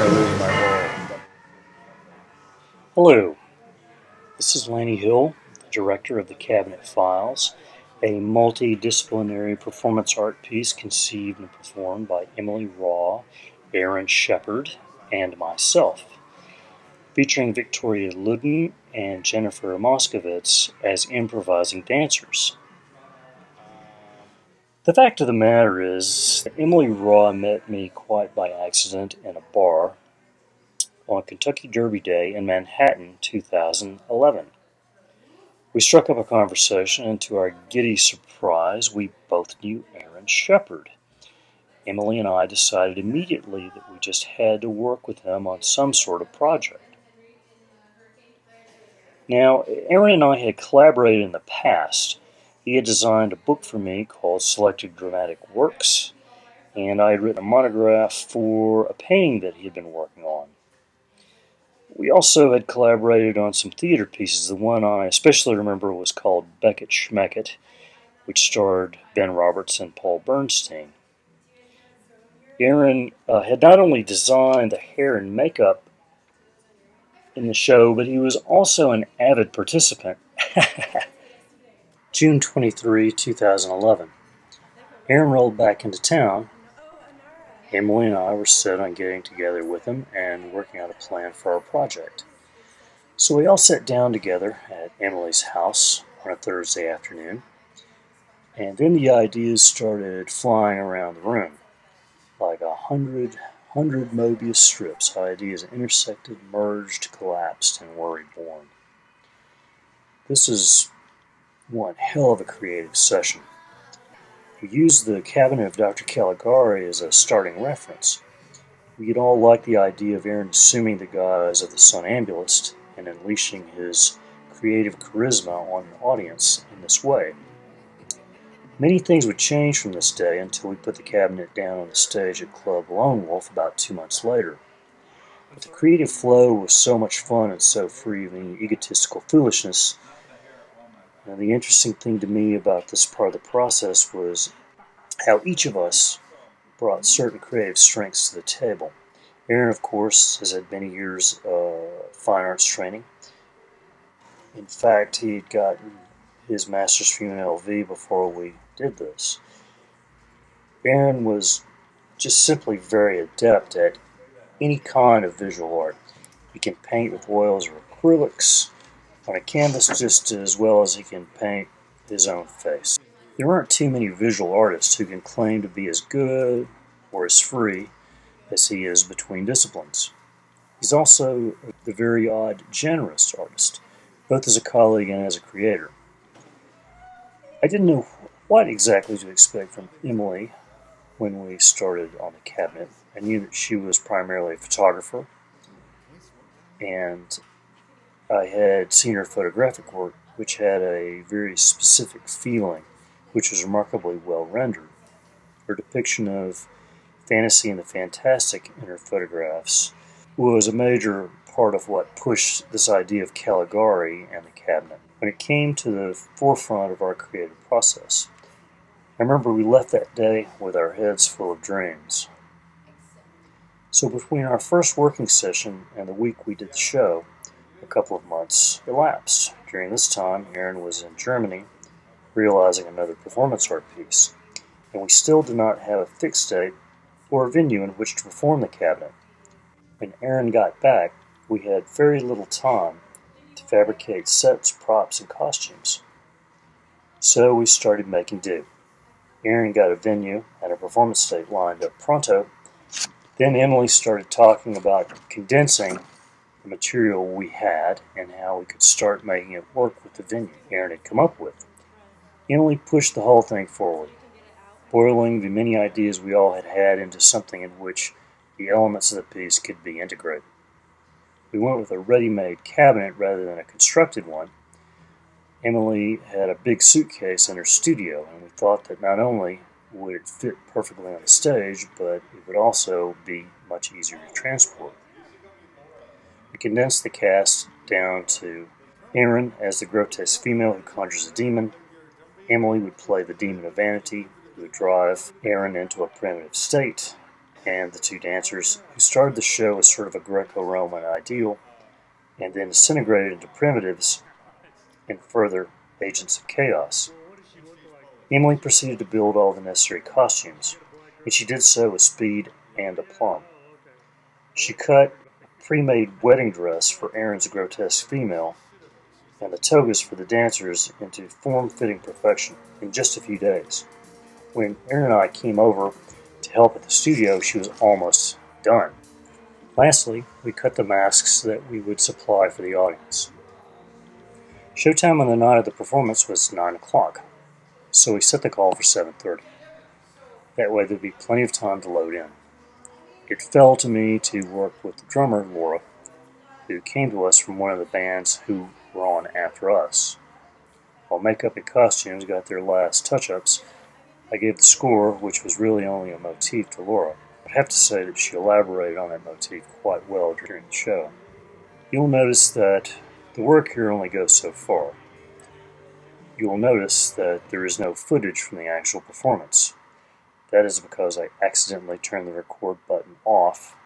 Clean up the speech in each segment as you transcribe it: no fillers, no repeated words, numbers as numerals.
losing my role. Hello, this is Lannie Hill, the director of the Cabinet Files, a multidisciplinary performance art piece conceived and performed by Emily Raw, Aaron Shepard, and myself, featuring Victoria Ludden and Jennifer Moskowitz as improvising dancers. The fact of the matter is that Emily Raw met me quite by accident in a bar on Kentucky Derby Day in Manhattan, 2011. We struck up a conversation, and to our giddy surprise, we both knew Aaron Shepard. Emily and I decided immediately that we just had to work with him on some sort of project. Now, Aaron and I had collaborated in the past. He had designed a book for me called Selected Dramatic Works, and I had written a monograph for a painting that he had been working on. We also had collaborated on some theater pieces. The one I especially remember was called Beckett Schmeckett, which starred Ben Roberts and Paul Bernstein. Aaron had not only designed the hair and makeup in the show, but he was also an avid participant. June 23, 2011. Aaron rolled back into town. Emily and I were set on getting together with him and working out a plan for our project. So we all sat down together at Emily's house on a Thursday afternoon, and then the ideas started flying around the room. Like 100 Mobius strips, ideas intersected, merged, collapsed, and were reborn. This is one hell of a creative session. We used the cabinet of Dr. Caligari as a starting reference. We had all liked the idea of Aaron assuming the guise of the somnambulist and unleashing his creative charisma on an audience in this way. Many things would change from this day until we put the cabinet down on the stage at Club Lone Wolf about 2 months later. But the creative flow was so much fun and so free of any egotistical foolishness. And the interesting thing to me about this part of the process was how each of us brought certain creative strengths to the table. Aaron, of course, has had many years of fine arts training. In fact, he'd gotten his master's from UNLV before we did this. Aaron was just simply very adept at any kind of visual art. He can paint with oils or acrylics on a canvas just as well as he can paint his own face. There aren't too many visual artists who can claim to be as good or as free as he is between disciplines. He's also the very odd generous artist, both as a colleague and as a creator. I didn't know what exactly to expect from Emily when we started on the cabinet. I knew that she was primarily a photographer, and I had seen her photographic work, which had a very specific feeling, which was remarkably well rendered. Her depiction of fantasy and the fantastic in her photographs was a major part of what pushed this idea of Caligari and the cabinet when it came to the forefront of our creative process. I remember we left that day with our heads full of dreams. So between our first working session and the week we did the show, a couple of months elapsed. During this time, Aaron was in Germany realizing another performance art piece, and we still did not have a fixed date or a venue in which to perform the cabinet. When Aaron got back, we had very little time to fabricate sets, props, and costumes. So we started making do. Aaron got a venue and a performance date lined up pronto. Then Emily started talking about condensing the material we had and how we could start making it work with the venue Aaron had come up with. Emily pushed the whole thing forward, boiling the many ideas we all had had into something in which the elements of the piece could be integrated. We went with a ready-made cabinet rather than a constructed one. Emily had a big suitcase in her studio, and we thought that not only would it fit perfectly on the stage, but it would also be much easier to transport. We condensed the cast down to Aaron as the grotesque female who conjures a demon. Emily would play the demon of vanity, who would drive Aaron into a primitive state. and the two dancers who started the show as sort of a Greco-Roman ideal and then disintegrated into primitives and further agents of chaos. Emily proceeded to build all the necessary costumes, and she did so with speed and aplomb. She cut a pre-made wedding dress for Aaron's grotesque female and the togas for the dancers into form-fitting perfection in just a few days. When Aaron and I came over to help at the studio, she was almost done. Lastly, we cut the masks that we would supply for the audience. Showtime on the night of the performance was 9 o'clock, so we set the call for 7:30. That way there'd be plenty of time to load in. It fell to me to work with the drummer, Laura, who came to us from one of the bands who were on after us. While makeup and costumes got their last touch-ups, I gave the score, which was really only a motif, to Laura. I have to say that she elaborated on that motif quite well during the show. You'll notice that the work here only goes so far. You will notice that there is no footage from the actual performance. That is because I accidentally turned the record button off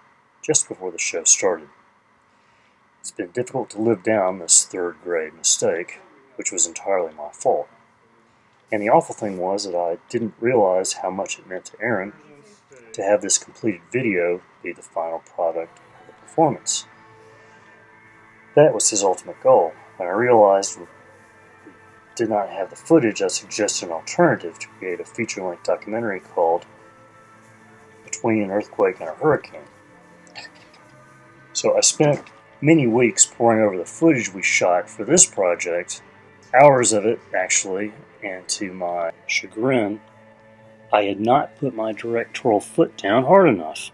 just before the show started. It's been difficult to live down this third-grade mistake, which was entirely my fault. And the awful thing was that I didn't realize how much it meant to Aaron to have this completed video be the final product of the performance. That was his ultimate goal. When I realized we did not have the footage, I suggested an alternative to create a feature-length documentary called Between an Earthquake and a Hurricane. So I spent many weeks poring over the footage we shot for this project, hours of it actually, and to my chagrin, I had not put my directorial foot down hard enough.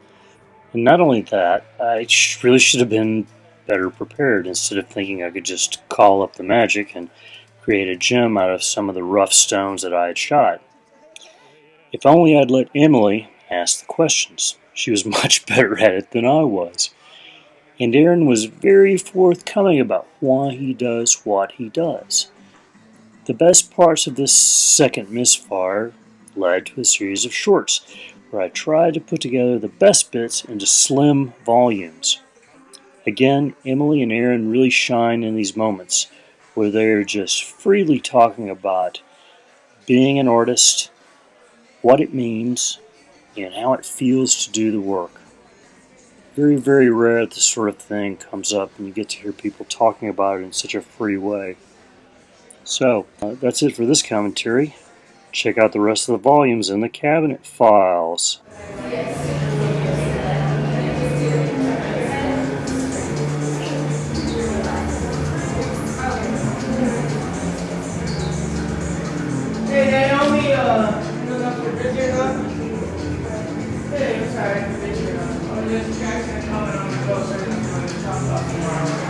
And not only that, I really should have been better prepared instead of thinking I could just call up the magic and create a gem out of some of the rough stones that I had shot. If only I'd let Emily ask the questions. She was much better at it than I was. And Aaron was very forthcoming about why he does what he does. The best parts of this second misfire led to a series of shorts where I tried to put together the best bits into slim volumes. Again, Emily and Aaron really shine in these moments where they're just freely talking about being an artist, what it means, and how it feels to do the work. Very, very rare that this sort of thing comes up and you get to hear people talking about it in such a free way. So, that's it for this commentary. Check out the rest of the volumes in the cabinet files. Hey, Naomi, you know for busy or not? Hey, I'm sorry, for busy or not. Oh, there's a guy gonna comment on my boat, so I'm going to talk about tomorrow.